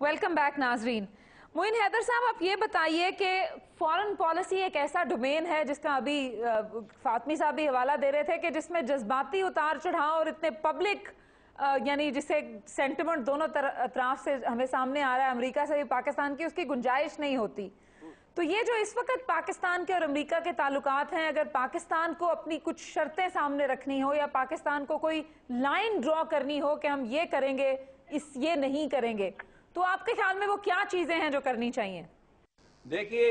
Welcome back नाजरीन। मोइन हैदर साहब, आप ये बताइए कि फॉरेन पॉलिसी एक ऐसा डोमेन है जिसका अभी फातमी साहब भी हवाला दे रहे थे कि जिसमें जज्बाती उतार चढ़ाव और इतने पब्लिक यानी जिसे सेंटिमेंट दोनों अतराफ से हमें सामने आ रहा है, अमेरिका से भी पाकिस्तान की, उसकी गुंजाइश नहीं होती। तो ये जो इस वक्त पाकिस्तान के और अमेरिका के ताल्लुकात हैं, अगर पाकिस्तान को अपनी कुछ शर्तें सामने रखनी हो या पाकिस्तान को कोई लाइन ड्रॉ करनी हो कि हम ये करेंगे, ये नहीं करेंगे, तो आपके ख्याल में वो क्या चीजें हैं जो करनी चाहिए? देखिए,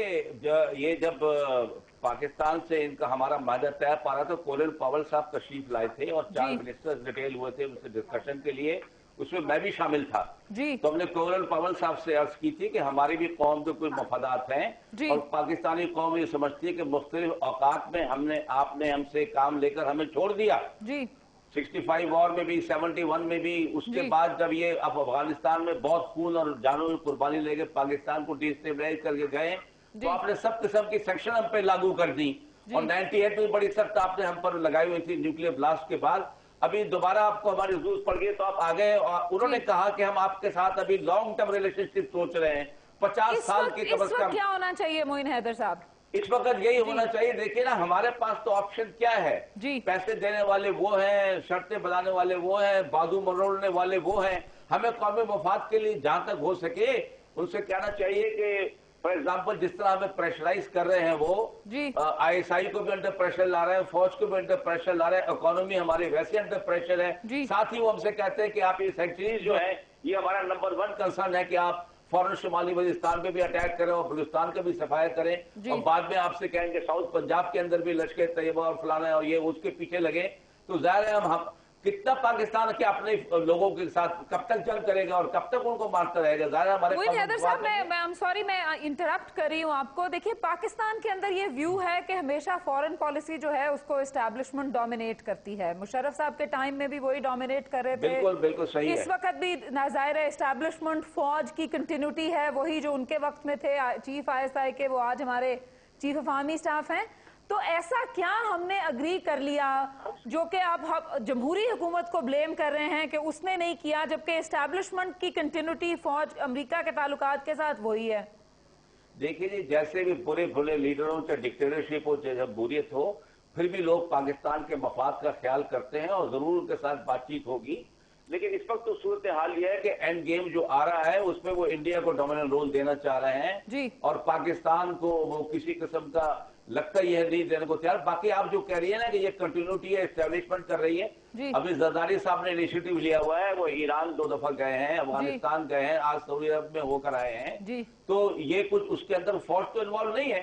ये जब पाकिस्तान से इनका हमारा मादा तय पा रहा था, कोलिन पावल साहब तशरीफ लाए थे और 4 मिनिस्टर्स डिटेल हुए थे उनसे डिस्कशन के लिए, उसमें मैं भी शामिल था। तो हमने कोलिन पावल साहब से अर्ज की थी कि हमारी भी कौम के कुछ मफादात हैं और पाकिस्तानी कौम ये समझती है कि मुख्तलिफ औकात में आपने हमसे काम लेकर हमें छोड़ दिया। 65 वॉर में भी, 71 में भी, उसके बाद जब ये अब अफगानिस्तान में बहुत खून और जानों की कुर्बानी लेके पाकिस्तान को डिस्टेबलाइज करके गए, तो आपने सब किस्म की सेक्शन हम पे लागू कर दी और 98 में बड़ी सख्त आपने हम पर लगाई हुई थी न्यूक्लियर ब्लास्ट के बाद। अभी दोबारा आपको हमारी जरूरत पड़ गई तो आप आ गए और उन्होंने कहा कि हम आपके साथ अभी लॉन्ग टर्म रिलेशनशिप सोच रहे हैं, 50 साल की कम से कम। क्या होना चाहिए मोइन हैदर साहब? इस वक्त यही होना चाहिए। देखिए ना, हमारे पास तो ऑप्शन क्या है, पैसे देने वाले वो हैं, शर्तें बनाने वाले वो हैं, बाजू मरोड़ने वाले वो हैं। हमें कौमी मफाद के लिए जहां तक हो सके उनसे कहना चाहिए कि फॉर एग्जाम्पल जिस तरह हमें प्रेशराइज कर रहे हैं वो, ISI को भी अंडर प्रेशर ला रहे हैं, फौज को भी अंडर प्रेशर ला रहे हैं, इकोनॉमी हमारी वैसे अंडर प्रेशर है। साथ ही वो हमसे कहते हैं कि आप ये सेंचुरीज जो है, ये हमारा नंबर 1 कंसर्न है कि आप फौरन शुमाली वजीस्तान पे भी अटैक करें और बलूचिस्तान का भी सफाया करें और बाद में आपसे कहेंगे साउथ पंजाब के अंदर भी लश्कर तैयबा और फलाना है और ये उसके पीछे लगे। तो जाहिर है हम कितना पाकिस्तान के अपने लोगों के साथ कब तक जंग करेगा और कब तक उनको मारता रहेगा? जाहिर है हमारे हैदर साहब, मैं इंटरप्ट कर रही हूँ आपको। देखिए, पाकिस्तान के अंदर ये व्यू है कि हमेशा फॉरेन पॉलिसी जो है उसको एस्टैब्लिशमेंट डोमिनेट करती है। मुशर्रफ साहब के टाइम में भी वही डोमिनेट कर रहे थे। बिल्कुल बिल्कुल सही है। इस वक्त भी जाहिर है एस्टैब्लिशमेंट फौज की कंटिन्यूटी है, वही जो उनके वक्त में थे चीफ ISI के, वो आज हमारे चीफ ऑफ आर्मी स्टाफ हैं। तो ऐसा क्या हमने अग्री कर लिया जो कि आप जमहूरी हुकूमत को ब्लेम कर रहे हैं कि उसने नहीं किया, जबकि एस्टैब्लिशमेंट की कंटिन्यूटी फौज अमेरिका के ताल्लुकात के साथ वही है? देखिए जी, जैसे भी बुरे भुले लीडरों चाहे डिक्टेटरशिप हो चाहे जमहूरियत हो, फिर भी लोग पाकिस्तान के मफाद का ख्याल करते हैं और जरूर उनके साथ बातचीत होगी। लेकिन इस वक्त तो सूरत हाल यह है कि एंड गेम जो आ रहा है उसमें वो इंडिया को डोमिनेंट रोल देना चाह रहे हैं और पाकिस्तान को वो किसी किस्म का लगता ही है नहीं देने को तैयार। बाकी आप जो कह रही है ना कि ये कंटिन्यूटी है, एस्टेब्लिशमेंट कर रही है, अभी जरदारी साहब ने इनिशिएटिव लिया हुआ है, वो ईरान 2 दफा गए हैं, अफगानिस्तान गए हैं, आज सऊदी अरब में होकर आए हैं। तो ये कुछ उसके अंदर फौज तो इन्वॉल्व नहीं है,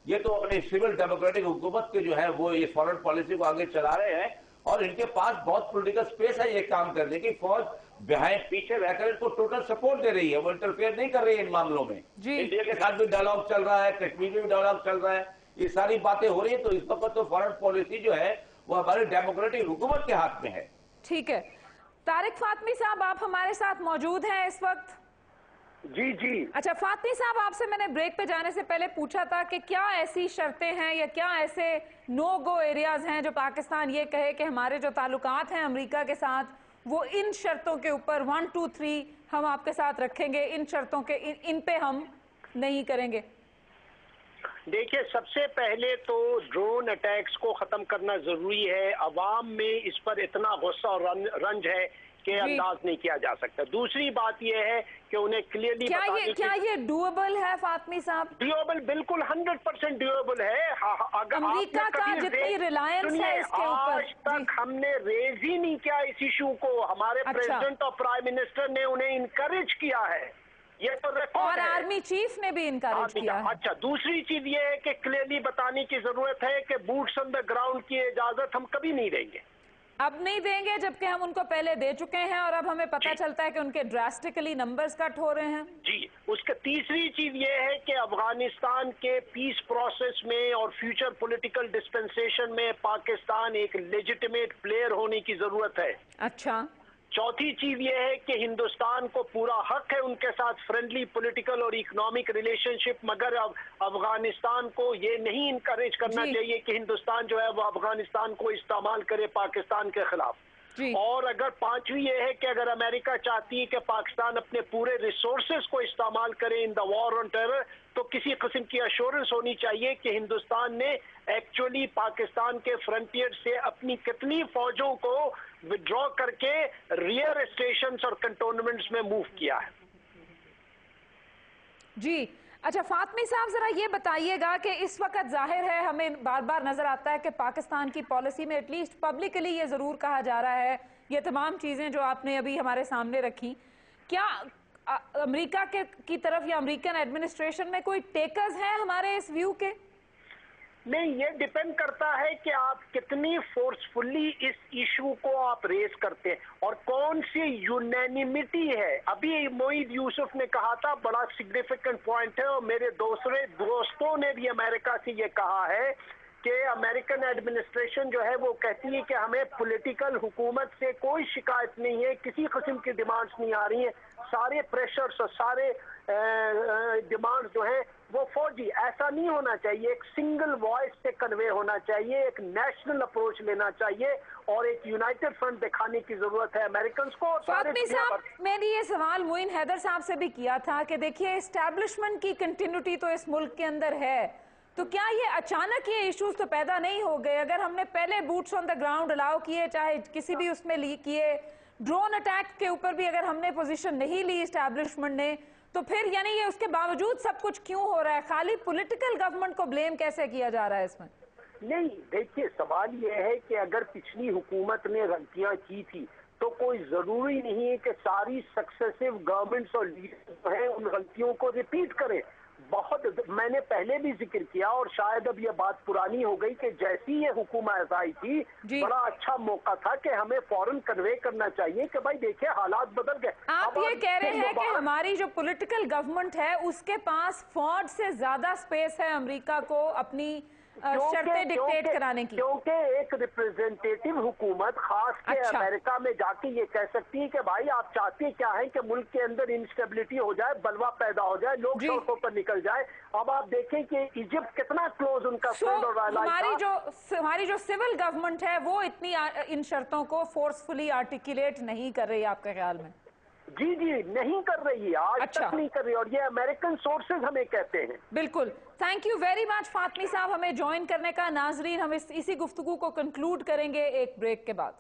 ये तो अपनी सिविल डेमोक्रेटिक हुकूमत के जो है वो ये फॉरेन पॉलिसी को आगे चला रहे हैं और इनके पास बहुत पॉलिटिकल स्पेस है ये काम करने की। फौज बिहाइंड पीछे रहकर इसको टोटल सपोर्ट दे रही है, वो इंटरफेयर नहीं कर रही है इन मामलों में। इंडिया के साथ भी डायलॉग चल रहा है, कश्मीर में भी डायलॉग चल रहा है, ये सारी बातें हो रही है। तो इस वक्त तो फॉरेन पॉलिसी जो है वो हमारी डेमोक्रेटिक हुकूमत के हाथ में है। ठीक है, तारिक फातमी साहब आप हमारे साथ मौजूद हैं इस वक्त? जी जी। अच्छा फातमी साहब, आपसे मैंने ब्रेक पे जाने से पहले पूछा था कि क्या ऐसी शर्तें हैं या क्या ऐसे नो गो एरियाज हैं जो पाकिस्तान ये कहे कि हमारे जो ताल्लुकात हैं अमेरिका के साथ वो इन शर्तों के ऊपर 1, 2, 3 हम आपके साथ रखेंगे, इन शर्तों के इन पे हम नहीं करेंगे? देखिए, सबसे पहले तो ड्रोन अटैक्स को खत्म करना जरूरी है। अवाम में इस पर इतना गुस्सा और रंज है कि अंदाज नहीं किया जा सकता। दूसरी बात यह है कि उन्हें क्लियरली क्या ये डूएबल है फातमी साहब? डूएबल, बिल्कुल 100% डूएबल है। अगर अमेरिका का जितनी रिलायंस है इसके ऊपर, आज तक हमने रेज ही नहीं किया इस इशू को। हमारे प्रेसिडेंट और प्राइम मिनिस्टर ने उन्हें इनकरेज किया है, ये तो और आर्मी चीफ ने भी इनकरेज किया है। अच्छा, दूसरी चीज ये है कि क्लियरली बताने की जरूरत है कि बूट्स ऑन द ग्राउंड की इजाजत हम कभी नहीं देंगे। अब नहीं देंगे, जबकि हम उनको पहले दे चुके हैं और अब हमें पता चलता है कि उनके ड्रास्टिकली नंबर्स कट हो रहे हैं। जी, उसका तीसरी चीज ये है कि अफगानिस्तान के पीस प्रोसेस में और फ्यूचर पॉलिटिकल डिस्पेंसेशन में पाकिस्तान एक लेजिटिमेट प्लेयर होने की जरूरत है। अच्छा, चौथी चीज ये है कि हिंदुस्तान को पूरा हक है उनके साथ फ्रेंडली पॉलिटिकल और इकोनॉमिक रिलेशनशिप, मगर अब अफगानिस्तान को ये नहीं इनकरेज करना चाहिए कि हिंदुस्तान जो है वो अफगानिस्तान को इस्तेमाल करे पाकिस्तान के खिलाफ। और अगर पांचवी ये है कि अगर अमेरिका चाहती है कि पाकिस्तान अपने पूरे रिसोर्सेज को इस्तेमाल करे in the war on terror, तो किसी किस्म की अश्योरेंस होनी चाहिए कि हिंदुस्तान ने एक्चुअली पाकिस्तान के फ्रंटियर से अपनी कितनी फौजों को विड्रॉ करके रियर स्टेशंस और कंटोनमेंट्स में मूव किया है। जी अच्छा फातमी साहब, जरा ये बताइएगा कि इस वक्त जाहिर है हमें बार बार नजर आता है कि पाकिस्तान की पॉलिसी में एटलीस्ट पब्लिकली ये जरूर कहा जा रहा है, ये तमाम चीजें जो आपने अभी हमारे सामने रखी, क्या अमेरिका की तरफ या अमेरिकन एडमिनिस्ट्रेशन में कोई टेकर्स हैं हमारे इस व्यू के? नहीं, ये डिपेंड करता है कि आप कितनी फोर्सफुली इस इशू को आप रेज करते हैं और कौन सी यूनैनिमिटी है। अभी मोईद यूसुफ ने कहा था, बड़ा सिग्निफिकेंट पॉइंट है, और मेरे दूसरे दोस्तों ने भी अमेरिका से ये कहा है कि अमेरिकन एडमिनिस्ट्रेशन जो है वो कहती है कि हमें पॉलिटिकल हुकूमत से कोई शिकायत नहीं है, किसी किस्म की डिमांड्स नहीं आ रही हैं, सारे प्रेशर्स और सारे डिमांड्स जो है वो फौजी। ऐसा नहीं होना चाहिए, एक सिंगल वॉइस से कन्वे होना चाहिए, एक नेशनल अप्रोच लेना चाहिए और एक यूनाइटेड फ्रंट दिखाने की जरूरत है अमेरिकन को। फातमी साहब, मैंने ये सवाल मोइन हैदर साहब से भी किया था कि देखिए एस्टैब्लिशमेंट की कंटिन्यूटी तो इस मुल्क के अंदर है, तो क्या ये अचानक ये इश्यूज तो पैदा नहीं हो गए? अगर हमने पहले boots on the ground allow किए, चाहे किसी भी उसमें किए, ड्रोन अटैक के ऊपर भी अगर हमने पोजीशन नहीं ली एस्टैब्लिशमेंट ने, तो फिर यानी ये उसके बावजूद सब कुछ क्यों हो रहा है? खाली पॉलिटिकल गवर्नमेंट को ब्लेम कैसे किया जा रहा है इसमें? नहीं, देखिए सवाल ये है कि अगर पिछली हुकूमत ने गलतियां की थी तो कोई जरूरी नहीं है कि सारी सक्सेसिव गवर्नमेंट्स और लीडर्स जो है उन गलतियों को रिपीट करें। बहुत मैंने पहले भी जिक्र किया और शायद अब ये बात पुरानी हो गई कि जैसी ये हुकूमत आई थी बड़ा अच्छा मौका था कि हमें फौरन कन्वे करना चाहिए कि भाई देखिए हालात बदल गए। आप ये कह रहे हैं कि हमारी जो पॉलिटिकल गवर्नमेंट है उसके पास फौज से ज्यादा स्पेस है अमेरिका को अपनी शर्तें डिक्टेट कराने की? क्योंकि एक रिप्रेजेंटेटिव हुकूमत खास के अमेरिका में जाके ये कह सकती है कि भाई आप चाहते क्या है कि मुल्क के अंदर इंस्टेबिलिटी हो जाए, बलवा पैदा हो जाए, लोग सड़कों पर निकल जाए। अब आप देखें कि इजिप्ट कितना क्लोज उनका फ्रेंड और हमारी जो सिविल गवर्नमेंट है वो इतनी इन शर्तों को फोर्सफुली आर्टिकुलेट नहीं कर रही आपके ख्याल में? जी जी नहीं कर रही है, आज तक नहीं कर रही, और ये अमेरिकन सोर्सेज हमें कहते हैं। बिल्कुल, thank you very much Fatmi साहब हमें ज्वाइन करने का। नाजरीन, हम इसी गुफ्तगू को कंक्लूड करेंगे एक ब्रेक के बाद।